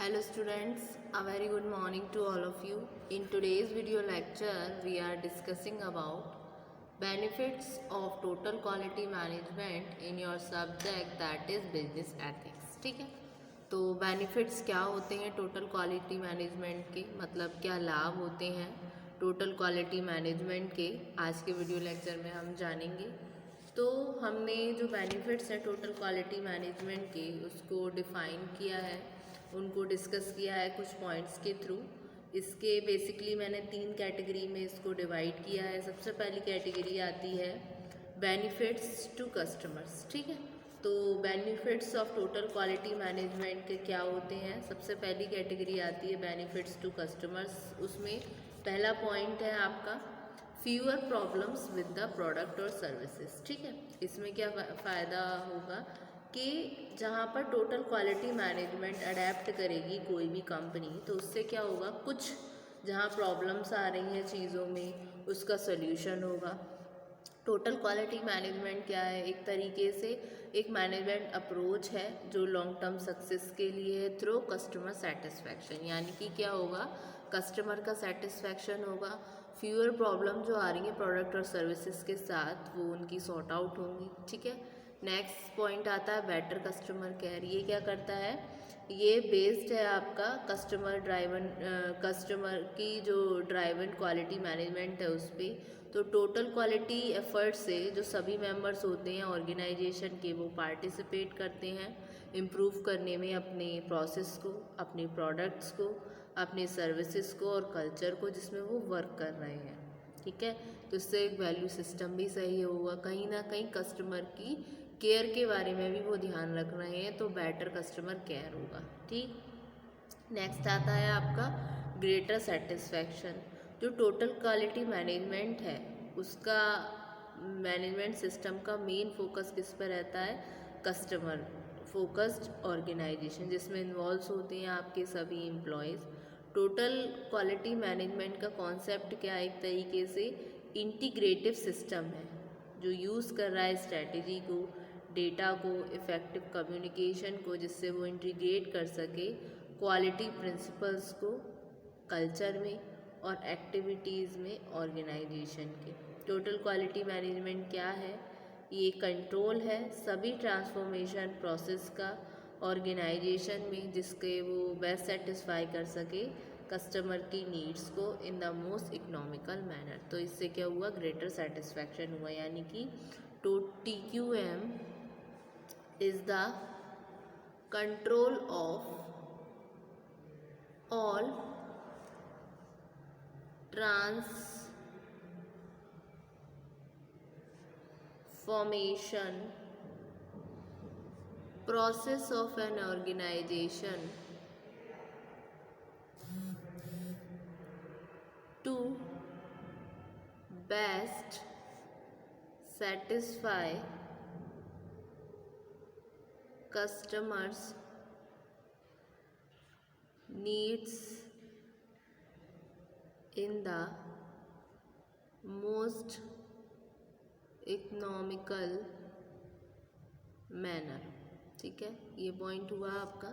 Hello students, a very good morning to all of you. In today's video lecture, we are discussing about benefits of total quality management in your subject that is business ethics. ठीक है, तो benefits क्या होते हैं total quality management के, मतलब क्या लाभ होते हैं टोटल क्वालिटी मैनेजमेंट के, आज के वीडियो लेक्चर में हम जानेंगे। तो हमने जो बेनिफिट्स हैं टोटल क्वालिटी मैनेजमेंट के उसको डिफ़ाइन किया है, उनको डिस्कस किया है कुछ पॉइंट्स के थ्रू। इसके बेसिकली मैंने 3 कैटेगरी में इसको डिवाइड किया है। सबसे पहली कैटेगरी आती है बेनिफिट्स टू कस्टमर्स। ठीक है, तो benefits of total quality management के क्या होते हैं। सबसे पहली कैटेगरी आती है बेनिफिट्स टू कस्टमर्स। उसमें पहला पॉइंट है आपका fewer problems with the product और सर्विसेज। ठीक है, इसमें क्या फ़ायदा होगा कि जहाँ पर टोटल क्वालिटी मैनेजमेंट अडेप्ट करेगी कोई भी कंपनी, तो उससे क्या होगा, कुछ जहाँ प्रॉब्लम्स आ रही हैं चीज़ों में उसका सोल्यूशन होगा। टोटल क्वालिटी मैनेजमेंट क्या है, एक तरीके से एक मैनेजमेंट अप्रोच है जो लॉन्ग टर्म सक्सेस के लिए है थ्रू कस्टमर सेटिस्फैक्शन। यानी कि क्या होगा, कस्टमर का सेटिस्फैक्शन होगा, फ्यूअर प्रॉब्लम जो आ रही है प्रोडक्ट और सर्विसेज के साथ वो उनकी सॉर्ट आउट होंगी। ठीक है, नेक्स्ट पॉइंट आता है बेटर कस्टमर केयर। ये क्या करता है, ये बेस्ड है आपका कस्टमर की जो ड्राइवन क्वालिटी मैनेजमेंट है उस पर। तो टोटल क्वालिटी एफर्ट से जो सभी मेंबर्स होते हैं ऑर्गेनाइजेशन के, वो पार्टिसिपेट करते हैं इम्प्रूव करने में अपने प्रोसेस को, अपने प्रोडक्ट्स को, अपने सर्विसेज को और कल्चर को जिसमें वो वर्क कर रहे हैं। ठीक है, तो इससे एक वैल्यू सिस्टम भी सही होगा, कहीं ना कहीं कस्टमर की केयर के बारे में भी वो ध्यान रख रहे हैं, तो बेटर कस्टमर केयर होगा। ठीक, नेक्स्ट आता है आपका ग्रेटर सेटिस्फैक्शन। जो टोटल क्वालिटी मैनेजमेंट है उसका मैनेजमेंट सिस्टम का मेन फोकस किस पर रहता है, कस्टमर फोकस्ड ऑर्गेनाइजेशन, जिसमें इन्वॉल्व होते हैं आपके सभी एम्प्लॉयज़। टोटल क्वालिटी मैनेजमेंट का कॉन्सेप्ट क्या है, एक तरीके से इंटीग्रेटिव सिस्टम है जो यूज़ कर रहा है स्ट्रैटेजी को, डेटा को, इफ़ेक्टिव कम्युनिकेशन को, जिससे वो इंटीग्रेट कर सके क्वालिटी प्रिंसिपल्स को कल्चर में और एक्टिविटीज़ में ऑर्गेनाइजेशन के। टोटल क्वालिटी मैनेजमेंट क्या है, ये कंट्रोल है सभी ट्रांसफॉर्मेशन प्रोसेस का ऑर्गेनाइजेशन में, जिसके वो बेस्ट सेटिस्फाई कर सके कस्टमर की नीड्स को in the most economical manner. तो इससे क्या हुआ, ग्रेटर सेटिस्फैक्शन हुआ। यानी कि TQM is the control of all transformation process of an organization to best satisfy customers' needs in the most economical manner। ठीक है, ये पॉइंट हुआ आपका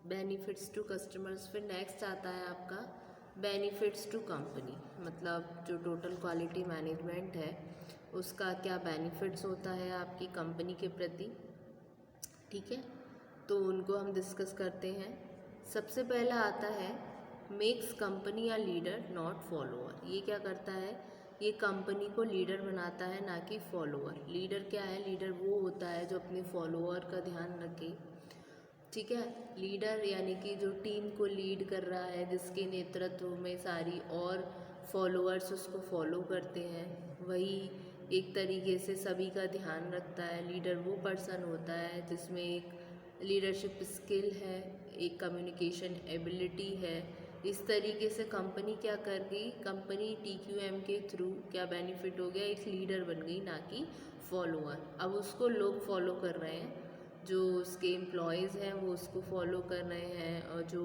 बेनिफिट्स टू कस्टमर्स। फिर नेक्स्ट आता है आपका बेनिफिट्स टू कंपनी, मतलब जो टोटल क्वालिटी मैनेजमेंट है उसका क्या बेनिफिट्स होता है आपकी कंपनी के प्रति। ठीक है, तो उनको हम डिस्कस करते हैं। सबसे पहला आता है makes company a leader not follower. ये क्या करता है, ये कंपनी को लीडर बनाता है ना कि फॉलोअर। लीडर क्या है, लीडर वो होता है जो अपने फॉलोअर का ध्यान रखे। ठीक है, लीडर यानी कि जो टीम को लीड कर रहा है, जिसके नेतृत्व में सारी और फॉलोअर्स उसको फॉलो करते हैं, वही एक तरीके से सभी का ध्यान रखता है। लीडर वो पर्सन होता है जिसमें एक लीडरशिप स्किल है, एक कम्युनिकेशन एबिलिटी है। इस तरीके से कंपनी क्या कर गई, कंपनी TQM के थ्रू क्या बेनिफिट हो गया, एक लीडर बन गई ना कि फॉलोअर। अब उसको लोग फॉलो कर रहे हैं, जो उसके एम्प्लॉयज़ हैं वो उसको फॉलो कर रहे हैं, और जो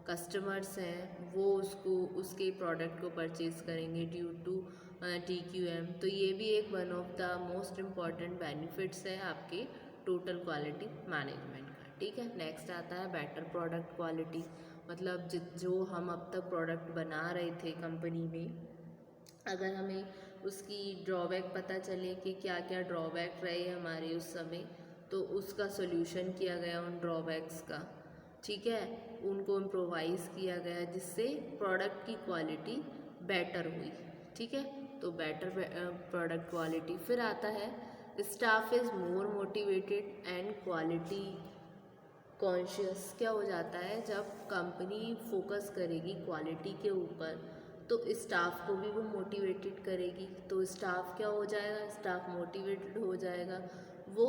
कस्टमर्स हैं वो उसको उसके प्रोडक्ट को परचेज़ करेंगे ड्यू टू TQM। तो ये भी एक one of the most important benefits है आपके टोटल क्वालिटी मैनेजमेंट का। ठीक है, नेक्स्ट आता है बेटर प्रोडक्ट क्वालिटी। मतलब जो हम अब तक प्रोडक्ट बना रहे थे कंपनी में, अगर हमें उसकी ड्रॉबैक पता चले कि क्या क्या ड्रॉबैक रहे हमारे उस समय, तो उसका सोल्यूशन किया गया उन ड्रॉबैक्स का, ठीक है, उनको इम्प्रोवाइज़ किया गया जिससे प्रोडक्ट की क्वालिटी बेटर हुई, ठीक है। तो बेटर प्रोडक्ट क्वालिटी। फिर आता है staff is more motivated and quality conscious. क्या हो जाता है जब कंपनी फोकस करेगी क्वालिटी के ऊपर, तो स्टाफ को भी वो मोटिवेटेड करेगी, तो स्टाफ क्या हो जाएगा, स्टाफ मोटिवेटेड हो जाएगा, वो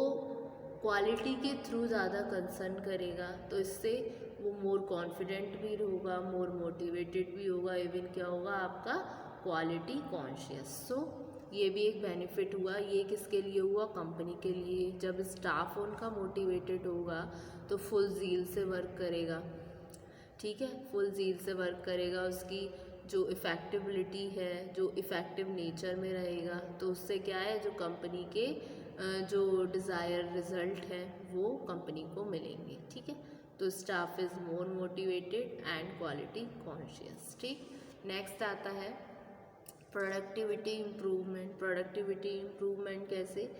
क्वालिटी के थ्रू ज़्यादा कंसर्न करेगा, तो इससे वो मोर कॉन्फिडेंट भी होगा, मोर मोटिवेटेड भी होगा, इवन क्या होगा आपका क्वालिटी कॉन्शियस। सो ये भी एक बेनिफिट हुआ। ये किसके लिए हुआ, कंपनी के लिए। जब स्टाफ उनका मोटिवेटेड होगा तो फुल ज़ील से वर्क करेगा, ठीक है, फुल ज़ील से वर्क करेगा, उसकी जो इफ़ेक्टिबिलिटी है, जो इफ़ेक्टिव नेचर में रहेगा, तो उससे क्या है, जो कंपनी के जो डिज़ायर रिज़ल्ट है वो कंपनी को मिलेंगे, ठीक है। तो staff is more motivated and quality conscious, ठीक। नेक्स्ट आता है प्रोडक्टिविटी इम्प्रूवमेंट। प्रोडक्टिविटी इम्प्रूवमेंट कैसे,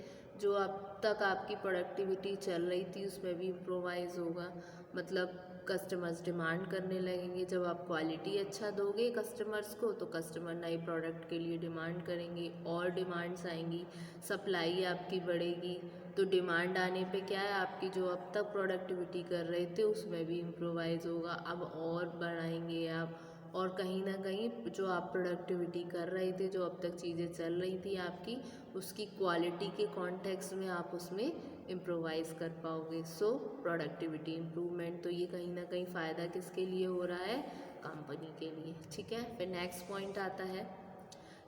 जो अब तक आपकी प्रोडक्टिविटी चल रही थी उसमें भी इम्प्रोवाइज़ होगा, मतलब कस्टमर्स डिमांड करने लगेंगे। जब आप क्वालिटी अच्छा दोगे कस्टमर्स को, तो कस्टमर नए प्रोडक्ट के लिए डिमांड करेंगे और डिमांड्स आएंगी, सप्लाई आपकी बढ़ेगी, तो डिमांड आने पे क्या है, आपकी जो अब तक प्रोडक्टिविटी कर रहे थे उसमें भी इम्प्रोवाइज़ होगा, अब और बढ़ाएंगे आप, और कहीं ना कहीं जो आप प्रोडक्टिविटी कर रहे थे, जो अब तक चीज़ें चल रही थी आपकी, उसकी क्वालिटी के कॉन्टेक्स्ट में आप उसमें इम्प्रोवाइज़ कर पाओगे। सो प्रोडक्टिविटी इम्प्रूवमेंट, तो ये कहीं ना कहीं फ़ायदा किसके लिए हो रहा है, कंपनी के लिए, ठीक है। फिर नेक्स्ट पॉइंट आता है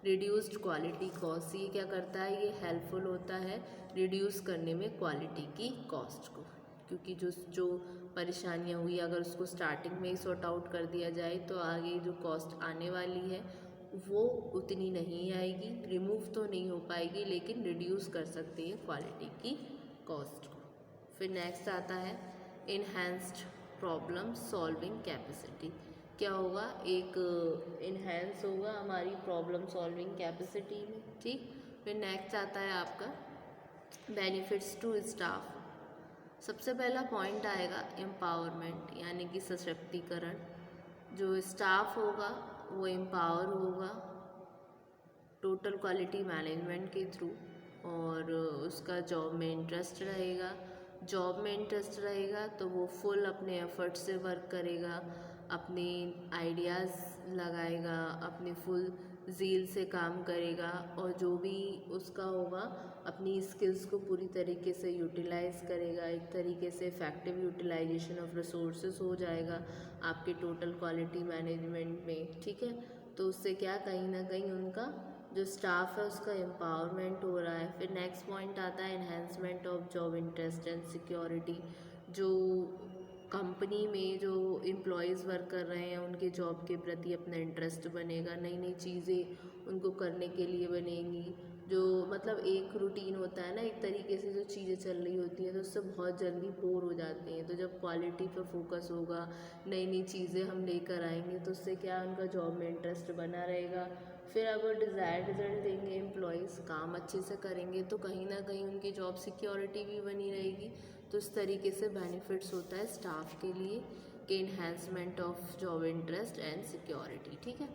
रिड्यूस्ड क्वालिटी कॉस्ट। ये क्या करता है, ये हेल्पफुल होता है रिड्यूस करने में क्वालिटी की कॉस्ट को, क्योंकि जो परेशानियाँ हुई अगर उसको स्टार्टिंग में ही सॉर्ट आउट कर दिया जाए, तो आगे जो कॉस्ट आने वाली है वो उतनी नहीं आएगी, रिमूव तो नहीं हो पाएगी, लेकिन रिड्यूस कर सकते हैं क्वालिटी की कॉस्ट को। फिर नेक्स्ट आता है इन्हेंस्ड प्रॉब्लम सॉल्विंग कैपेसिटी। क्या होगा, एक इन्हेंस होगा हमारी प्रॉब्लम सॉल्विंग कैपेसिटी में, ठीक। फिर नेक्स्ट आता है आपका बेनिफिट्स टू स्टाफ। सबसे पहला पॉइंट आएगा एम्पावरमेंट, यानी कि सशक्तिकरण। जो स्टाफ होगा वो एम्पावर होगा टोटल क्वालिटी मैनेजमेंट के थ्रू, और उसका जॉब में इंटरेस्ट रहेगा। जॉब में इंटरेस्ट रहेगा तो वो फुल अपने एफर्ट से वर्क करेगा, अपने आइडियाज़ लगाएगा, अपने फुल ज़ील से काम करेगा, और जो भी उसका होगा अपनी स्किल्स को पूरी तरीके से यूटिलाइज़ करेगा, एक तरीके से इफ़ेक्टिव यूटिलाइजेशन ऑफ रिसोर्सेज हो जाएगा आपके टोटल क्वालिटी मैनेजमेंट में, ठीक है। तो उससे क्या, कहीं ना कहीं उनका जो स्टाफ है उसका एम्पावरमेंट हो रहा है। फिर नेक्स्ट पॉइंट आता है enhancement of job interest and security. जो कंपनी में जो एम्प्लॉयज़ वर्क कर रहे हैं उनके जॉब के प्रति अपना इंटरेस्ट बनेगा, नई नई चीज़ें उनको करने के लिए बनेंगी। जो मतलब एक रूटीन होता है ना, एक तरीके से जो चीज़ें चल रही होती हैं तो उससे बहुत जल्दी बोर हो जाते हैं। तो जब क्वालिटी पर फोकस होगा, नई नई चीज़ें हम लेकर आएंगे, तो उससे क्या, उनका जॉब में इंटरेस्ट बना रहेगा। फिर अगर डिज़ायर्ड रिजल्ट देंगे एम्प्लॉयज़, काम अच्छे से करेंगे, तो कहीं ना कहीं उनकी जॉब सिक्योरिटी भी बनी रहेगी। तो इस तरीके से बेनिफिट्स होता है स्टाफ के लिए कि enhancement of job interest and security, ठीक है।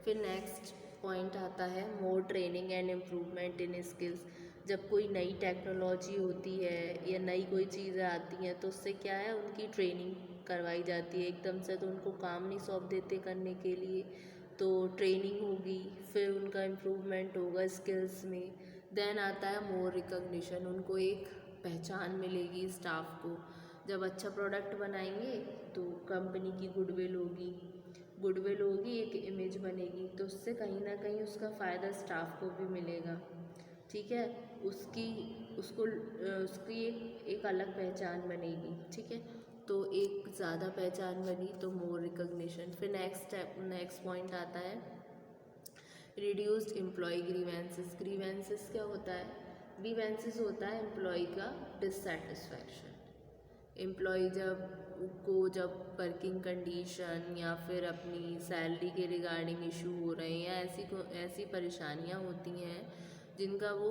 फिर नेक्स्ट पॉइंट आता है मोर training and improvement in skills. जब कोई नई टेक्नोलॉजी होती है या नई कोई चीज़ें आती हैं, तो उससे क्या है, उनकी ट्रेनिंग करवाई जाती है। एकदम से तो उनको काम नहीं सौंप देते करने के लिए, तो ट्रेनिंग होगी, फिर उनका इम्प्रूवमेंट होगा स्किल्स में। देन आता है मोर रिकग्निशन, उनको एक पहचान मिलेगी स्टाफ को। जब अच्छा प्रोडक्ट बनाएंगे तो कंपनी की गुडविल होगी, गुडविल होगी, एक इमेज बनेगी, तो उससे कहीं ना कहीं उसका फ़ायदा स्टाफ को भी मिलेगा, ठीक है। उसकी एक अलग पहचान बनेगी, ठीक है। तो एक ज़्यादा पहचान बनी तो मोर रिकग्निशन। फिर नेक्स्ट पॉइंट आता है रिड्यूस्ड एम्प्लॉय ग्रीवेंसेस। ग्रीवेंसेस क्या होता है, ग्रीवेंसेस होता है एम्प्लॉय का डिससेटिस्फैक्शन, एम्प्लॉय जब वर्किंग कंडीशन या फिर अपनी सैलरी के रिगार्डिंग इशू हो रहे हैं या ऐसी परेशानियां होती हैं जिनका वो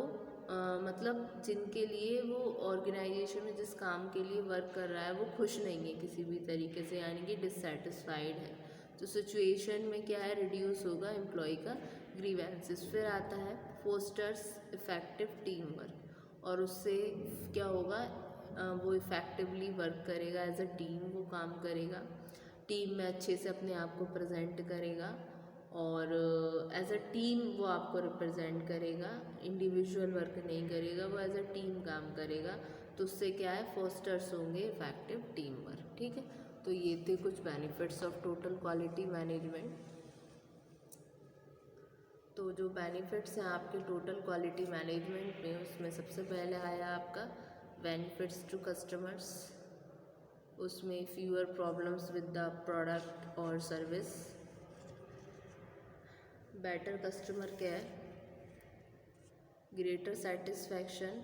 मतलब जिनके लिए वो ऑर्गेनाइजेशन में जिस काम के लिए वर्क कर रहा है वो खुश नहीं है किसी भी तरीके से, यानी कि डिससेटिस्फाइड है, तो सिचुएशन में क्या है, रिड्यूस होगा एम्प्लॉय का ग्रीवेंसेस। फिर आता है फोस्टर्स इफेक्टिव टीम वर्क, और उससे क्या होगा, वो इफ़ेक्टिवली वर्क करेगा, एज अ टीम वो काम करेगा, टीम में अच्छे से अपने आप को प्रेजेंट करेगा और एज अ टीम वो आपको रिप्रेजेंट करेगा, इंडिविजुअल वर्क नहीं करेगा, वो एज अ टीम काम करेगा। तो उससे क्या है, फोस्टर्स होंगे इफेक्टिव टीम वर्क। ठीक है, तो ये थे कुछ benefits of total quality management. तो जो बेनिफिट्स हैं आपके टोटल क्वालिटी मैनेजमेंट में, उसमें सबसे पहले आया आपका बेनिफिट्स टू कस्टमर्स, उसमें fewer problems with the product और service, better customer care, greater satisfaction,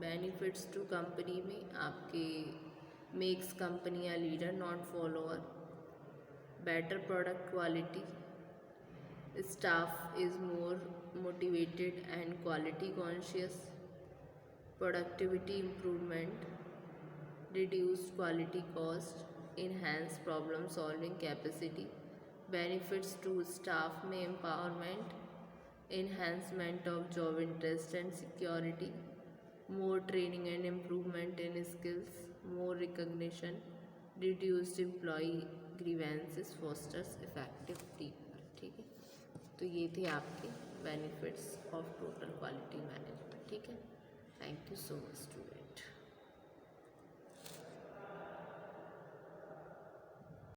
benefits to company में आपके makes company a leader not follower, better product quality, staff is more motivated and quality conscious, productivity improvement, reduced quality cost, enhanced problem solving capacity, benefits to staff में empowerment, enhancement of job interest and security, more training and improvement in skills, more recognition, reduced employee grievances, fosters effective teamwork। ठीक है, तो ये थे आपके benefits of total quality management. ठीक है, thank you so much student.